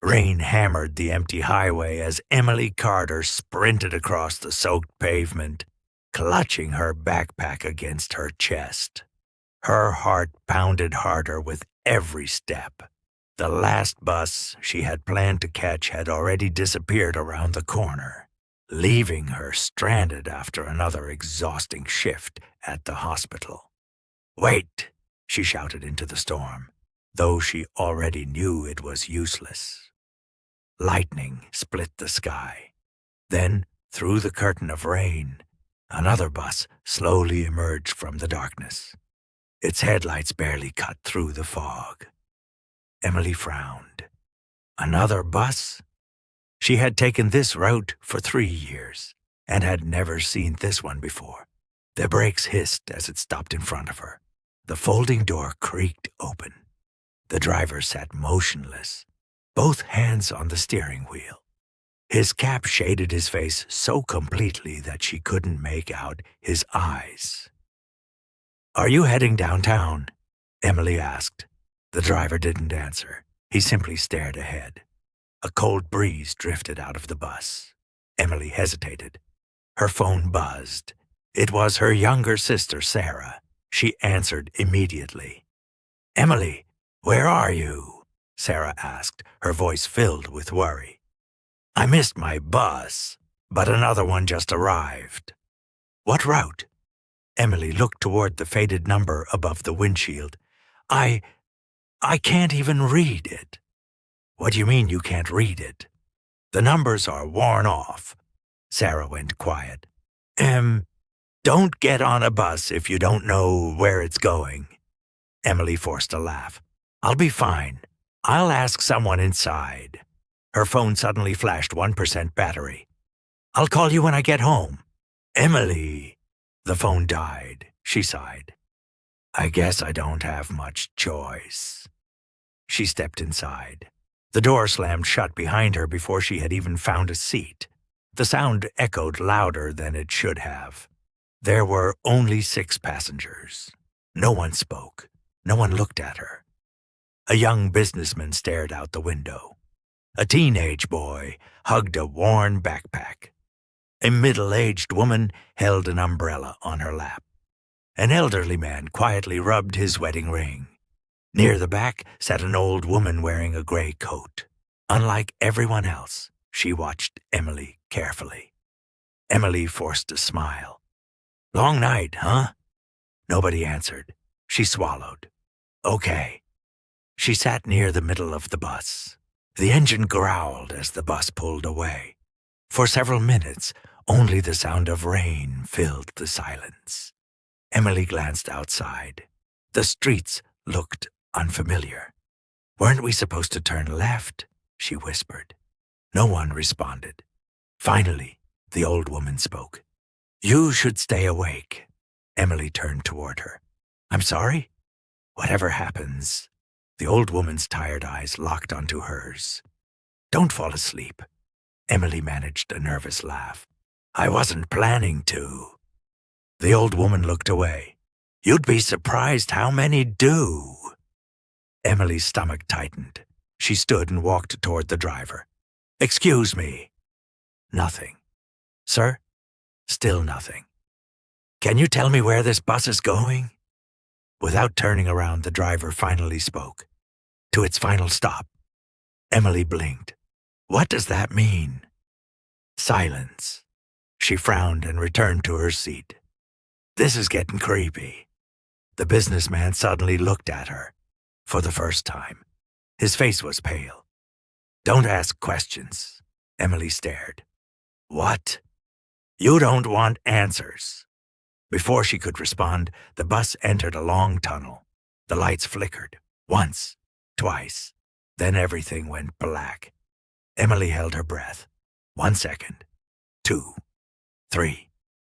Rain hammered the empty highway as Emily Carter sprinted across the soaked pavement, clutching her backpack against her chest. Her heart pounded harder with every step. The last bus she had planned to catch had already disappeared around the corner, leaving her stranded after another exhausting shift at the hospital. "Wait!" she shouted into the storm, though she already knew it was useless. Lightning split the sky. Then, through the curtain of rain, another bus slowly emerged from the darkness. Its headlights barely cut through the fog. Emily frowned. Another bus? She had taken this route for 3 years and had never seen this one before. The brakes hissed as it stopped in front of her. The folding door creaked open. The driver sat motionless, both hands on the steering wheel. His cap shaded his face so completely that she couldn't make out his eyes. "Are you heading downtown?" Emily asked. The driver didn't answer. He simply stared ahead. A cold breeze drifted out of the bus. Emily hesitated. Her phone buzzed. It was her younger sister, Sarah. She answered immediately. "Emily, where are you?" Sarah asked, her voice filled with worry. "I missed my bus, but another one just arrived." "What route?" Emily looked toward the faded number above the windshield. I can't even read it." "What do you mean you can't read it?" "The numbers are worn off." Sarah went quiet. Don't get on a bus if you don't know where it's going." Emily forced a laugh. "I'll be fine. I'll ask someone inside." Her phone suddenly flashed 1% battery. "I'll call you when I get home." "Emily." The phone died. She sighed. "I guess I don't have much choice." She stepped inside. The door slammed shut behind her before she had even found a seat. The sound echoed louder than it should have. There were only 6 passengers. No one spoke. No one looked at her. A young businessman stared out the window. A teenage boy hugged a worn backpack. A middle-aged woman held an umbrella on her lap. An elderly man quietly rubbed his wedding ring. Near the back sat an old woman wearing a gray coat. Unlike everyone else, she watched Emily carefully. Emily forced a smile. "Long night, huh?" Nobody answered. She swallowed. "Okay." She sat near the middle of the bus. The engine growled as the bus pulled away. For several minutes, only the sound of rain filled the silence. Emily glanced outside. The streets looked unfamiliar. "Weren't we supposed to turn left?" she whispered. No one responded. Finally, the old woman spoke. "You should stay awake." Emily turned toward her. "I'm sorry?" "Whatever happens." The old woman's tired eyes locked onto hers. "Don't fall asleep." Emily managed a nervous laugh. "I wasn't planning to." The old woman looked away. "You'd be surprised how many do." Emily's stomach tightened. She stood and walked toward the driver. "Excuse me." Nothing. "Sir?" Still nothing. "Can you tell me where this bus is going?" Without turning around, the driver finally spoke. "To its final stop." Emily blinked. "What does that mean?" Silence. She frowned and returned to her seat. "This is getting creepy." The businessman suddenly looked at her. For the first time. His face was pale. "Don't ask questions." Emily stared. "What?" "You don't want answers." Before she could respond, the bus entered a long tunnel. The lights flickered. Once. Twice. Then everything went black. Emily held her breath. 1 second. 2. 3.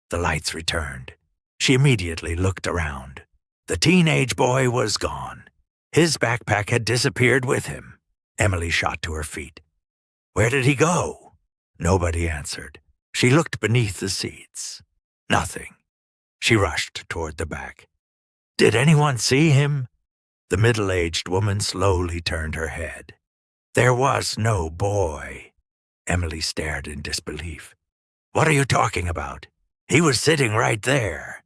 The lights returned. She immediately looked around. The teenage boy was gone. His backpack had disappeared with him. Emily shot to her feet. "Where did he go?" Nobody answered. She looked beneath the seats. Nothing. She rushed toward the back. "Did anyone see him?" The middle-aged woman slowly turned her head. There was no boy. Emily stared in disbelief. What are you talking about? He was sitting right there.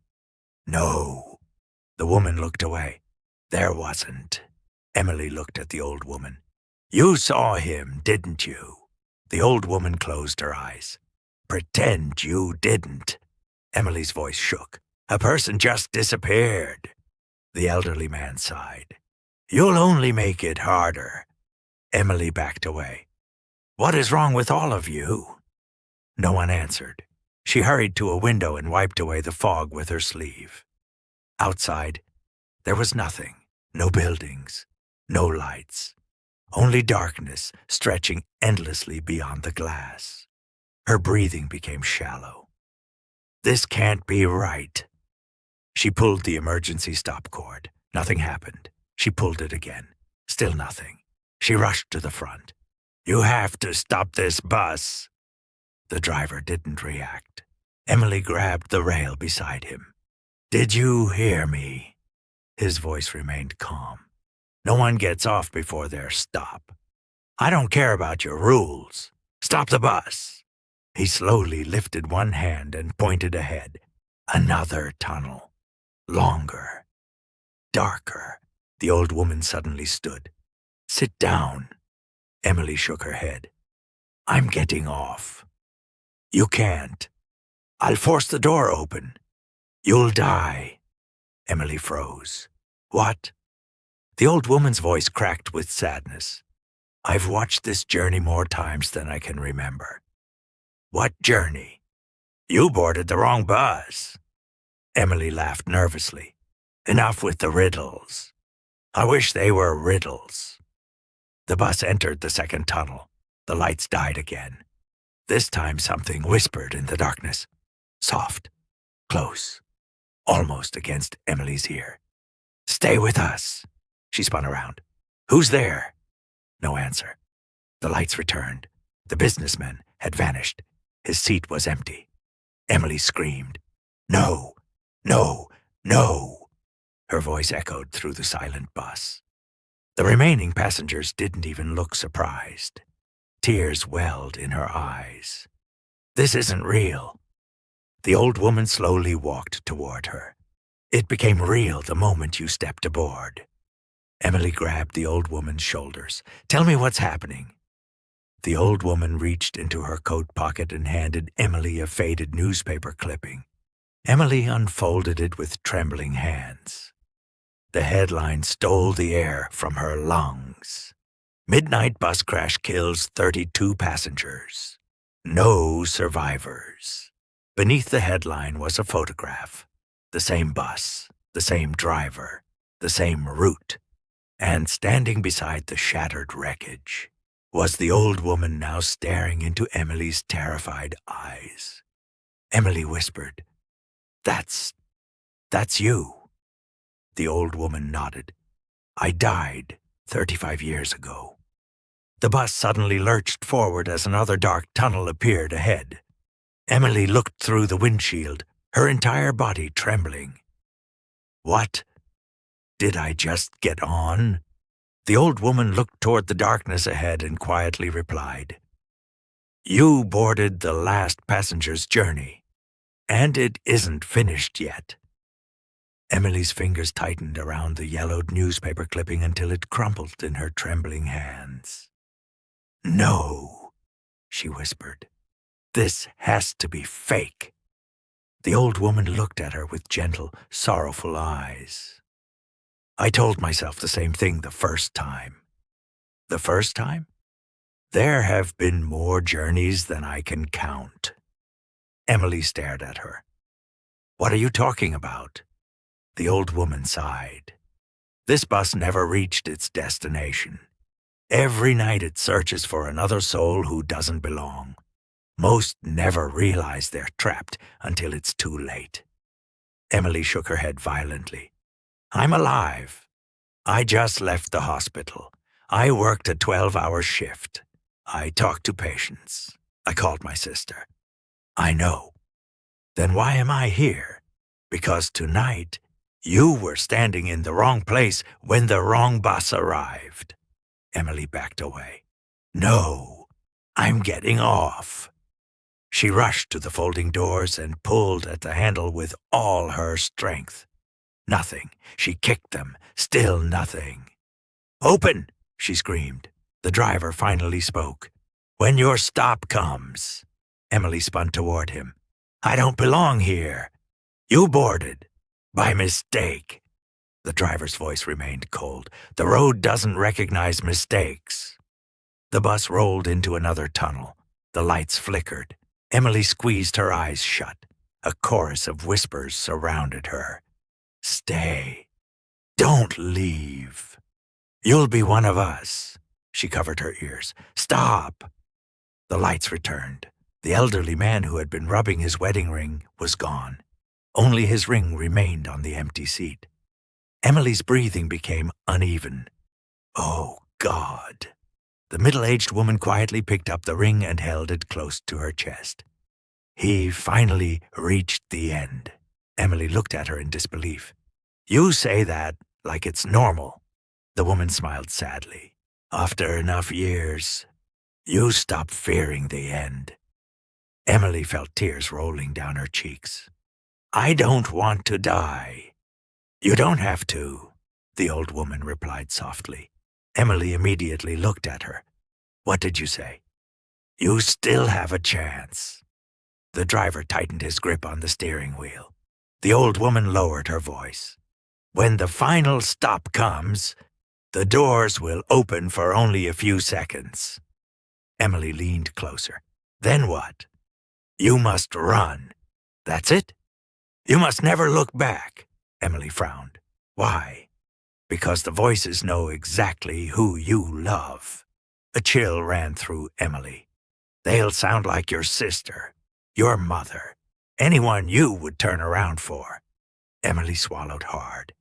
No. The woman looked away. There wasn't. Emily looked at the old woman. You saw him, didn't you? The old woman closed her eyes. Pretend you didn't. Emily's voice shook. A person just disappeared. The elderly man sighed. You'll only make it harder. Emily backed away. What is wrong with all of you? No one answered. She hurried to a window and wiped away the fog with her sleeve. Outside, there was nothing. No buildings, no lights. Only darkness stretching endlessly beyond the glass. Her breathing became shallow. This can't be right. She pulled the emergency stop cord. Nothing happened. She pulled it again. Still nothing. She rushed to the front. You have to stop this bus. The driver didn't react. Emily grabbed the rail beside him. Did you hear me? His voice remained calm. No one gets off before they're stopped. I don't care about your rules. Stop the bus. He slowly lifted one hand and pointed ahead. Another tunnel. Longer. Darker. The old woman suddenly stood. Sit down. Emily shook her head. I'm getting off. You can't. I'll force the door open. You'll die. Emily froze. What? The old woman's voice cracked with sadness. I've watched this journey more times than I can remember. What journey? You boarded the wrong bus. Emily laughed nervously. Enough with the riddles. I wish they were riddles. The bus entered the second tunnel. The lights died again. This time something whispered in the darkness. Soft. Close. Almost against Emily's ear. Stay with us. She spun around. Who's there? No answer. The lights returned. The businessman had vanished. His seat was empty. Emily screamed. No, no, no. Her voice echoed through the silent bus. The remaining passengers didn't even look surprised. Tears welled in her eyes. This isn't real. The old woman slowly walked toward her. It became real the moment you stepped aboard. Emily grabbed the old woman's shoulders. Tell me what's happening. The old woman reached into her coat pocket and handed Emily a faded newspaper clipping. Emily unfolded it with trembling hands. The headline stole the air from her lungs. Midnight bus crash kills 32 passengers. No survivors. Beneath the headline was a photograph. The same bus, the same driver, the same route. And standing beside the shattered wreckage was the old woman now staring into Emily's terrified eyes. Emily whispered, That's you. The old woman nodded. I died 35 years ago. The bus suddenly lurched forward as another dark tunnel appeared ahead. Emily looked through the windshield, her entire body trembling. What? Did I just get on? The old woman looked toward the darkness ahead and quietly replied, You boarded the last passenger's journey, and it isn't finished yet. Emily's fingers tightened around the yellowed newspaper clipping until it crumpled in her trembling hands. No, she whispered. This has to be fake. The old woman looked at her with gentle, sorrowful eyes. I told myself the same thing the first time. The first time? There have been more journeys than I can count. Emily stared at her. What are you talking about? The old woman sighed. This bus never reached its destination. Every night it searches for another soul who doesn't belong. Most never realize they're trapped until it's too late. Emily shook her head violently. I'm alive. I just left the hospital. I worked a 12-hour shift. I talked to patients. I called my sister. I know. Then why am I here? Because tonight, you were standing in the wrong place when the wrong bus arrived. Emily backed away. No, I'm getting off. She rushed to the folding doors and pulled at the handle with all her strength. Nothing. She kicked them. Still nothing. Open! She screamed. The driver finally spoke. When your stop comes. Emily spun toward him. I don't belong here. You boarded. By mistake. The driver's voice remained cold. The road doesn't recognize mistakes. The bus rolled into another tunnel. The lights flickered. Emily squeezed her eyes shut. A chorus of whispers surrounded her. Stay. Don't leave. You'll be one of us. She covered her ears. Stop. The lights returned. The elderly man who had been rubbing his wedding ring was gone. Only his ring remained on the empty seat. Emily's breathing became uneven. Oh, God. The middle-aged woman quietly picked up the ring and held it close to her chest. He finally reached the end. Emily looked at her in disbelief. You say that like it's normal. The woman smiled sadly. After enough years, you stop fearing the end. Emily felt tears rolling down her cheeks. I don't want to die. You don't have to, the old woman replied softly. Emily immediately looked at her. What did you say? You still have a chance. The driver tightened his grip on the steering wheel. The old woman lowered her voice. When the final stop comes, the doors will open for only a few seconds. Emily leaned closer. Then what? You must run. That's it? You must never look back. Emily frowned. Why? Because the voices know exactly who you love. A chill ran through Emily. They'll sound like your sister, your mother, anyone you would turn around for. Emily swallowed hard.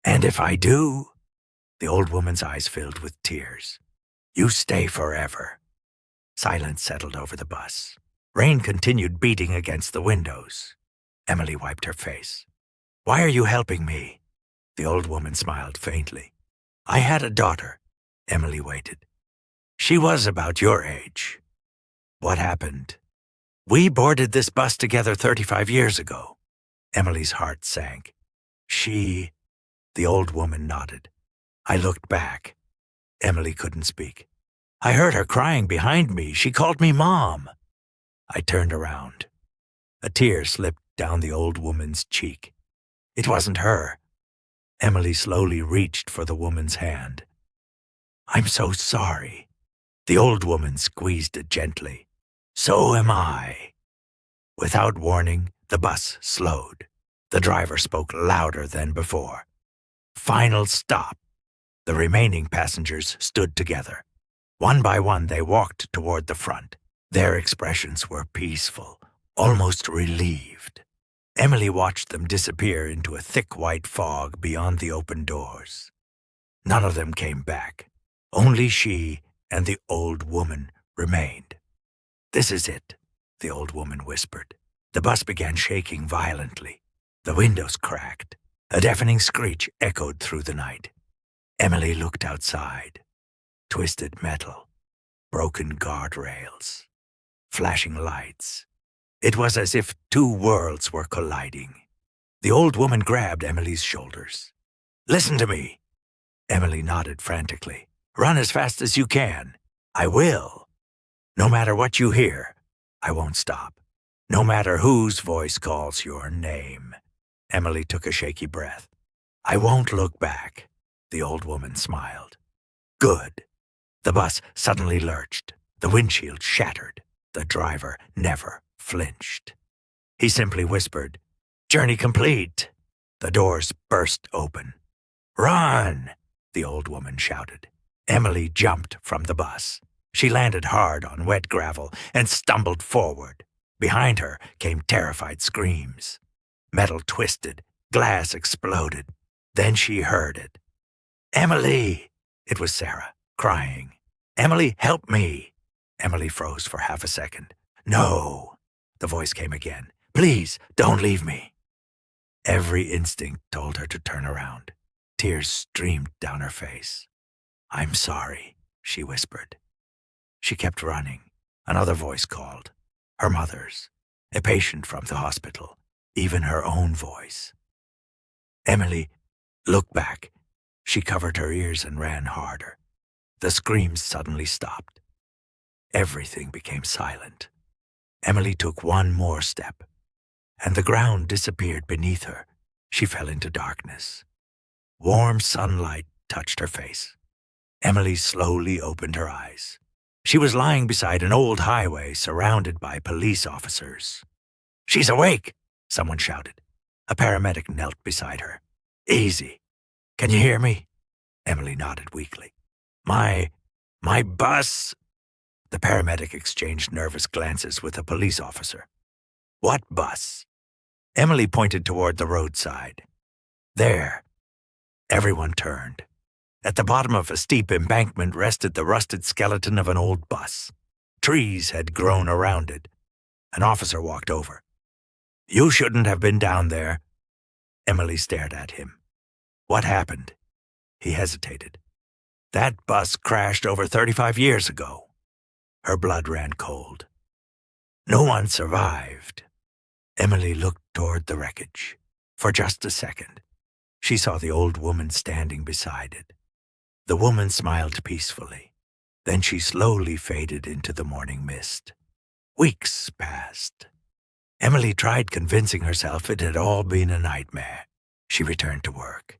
And if I do? The old woman's eyes filled with tears. You stay forever. Silence settled over the bus. Rain continued beating against the windows. Emily wiped her face. Why are you helping me? The old woman smiled faintly. I had a daughter. Emily waited. She was about your age. What happened? We boarded this bus together 35 years ago. Emily's heart sank. The old woman nodded. I looked back. Emily couldn't speak. I heard her crying behind me. She called me Mom. I turned around. A tear slipped down the old woman's cheek. It wasn't her. Emily slowly reached for the woman's hand. I'm so sorry. The old woman squeezed it gently. So am I. Without warning, the bus slowed. The driver spoke louder than before. Final stop. The remaining passengers stood together. One by one, they walked toward the front. Their expressions were peaceful, almost relieved. Emily watched them disappear into a thick white fog beyond the open doors. None of them came back. Only she and the old woman remained. This is it, the old woman whispered. The bus began shaking violently. The windows cracked. A deafening screech echoed through the night. Emily looked outside. Twisted metal, broken guardrails, flashing lights. It was as if two worlds were colliding. The old woman grabbed Emily's shoulders. Listen to me. Emily nodded frantically. Run as fast as you can. I will. No matter what you hear, I won't stop. No matter whose voice calls your name. Emily took a shaky breath. I won't look back. The old woman smiled. Good. The bus suddenly lurched. The windshield shattered. The driver never flinched. He simply whispered, Journey complete. The doors burst open. Run! The old woman shouted. Emily jumped from the bus. She landed hard on wet gravel and stumbled forward. Behind her came terrified screams. Metal twisted. Glass exploded. Then she heard it. Emily! It was Sarah, crying. Emily, help me! Emily froze for half a second. No! The voice came again. Please, don't leave me. Every instinct told her to turn around. Tears streamed down her face. I'm sorry, she whispered. She kept running. Another voice called. Her mother's. A patient from the hospital. Even her own voice. Emily looked back. She covered her ears and ran harder. The screams suddenly stopped. Everything became silent. Emily took one more step, and the ground disappeared beneath her. She fell into darkness. Warm sunlight touched her face. Emily slowly opened her eyes. She was lying beside an old highway surrounded by police officers. "She's awake!" someone shouted. A paramedic knelt beside her. "Easy. Can you hear me?" Emily nodded weakly. My bus." The paramedic exchanged nervous glances with a police officer. "What bus?" Emily pointed toward the roadside. "There." Everyone turned. At the bottom of a steep embankment rested the rusted skeleton of an old bus. Trees had grown around it. An officer walked over. "You shouldn't have been down there." Emily stared at him. "What happened?" He hesitated. "That bus crashed over 35 years ago." Her blood ran cold. "No one survived." Emily looked toward the wreckage. For just a second, she saw the old woman standing beside it. The woman smiled peacefully. Then she slowly faded into the morning mist. Weeks passed. Emily tried convincing herself it had all been a nightmare. She returned to work.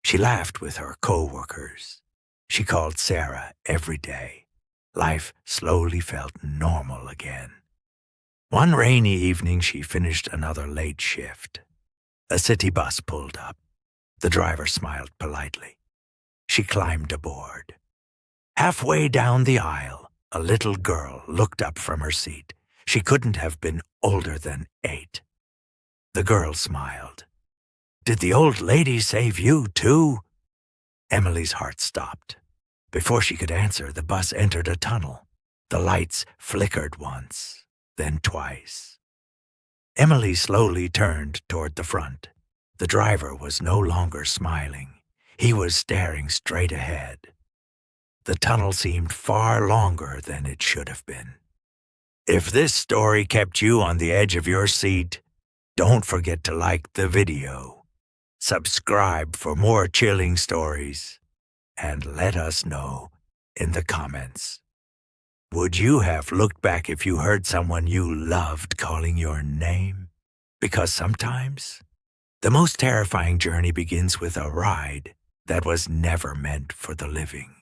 She laughed with her co-workers. She called Sarah every day. Life slowly felt normal again. One rainy evening, she finished another late shift. A city bus pulled up. The driver smiled politely. She climbed aboard. Halfway down the aisle, a little girl looked up from her seat. She couldn't have been older than 8. The girl smiled. "Did the old lady save you, too?" Emily's heart stopped. Before she could answer, the bus entered a tunnel. The lights flickered once, then twice. Emily slowly turned toward the front. The driver was no longer smiling. He was staring straight ahead. The tunnel seemed far longer than it should have been. If this story kept you on the edge of your seat, don't forget to like the video, subscribe for more chilling stories, and let us know in the comments. Would you have looked back if you heard someone you loved calling your name? Because sometimes the most terrifying journey begins with a ride that was never meant for the living.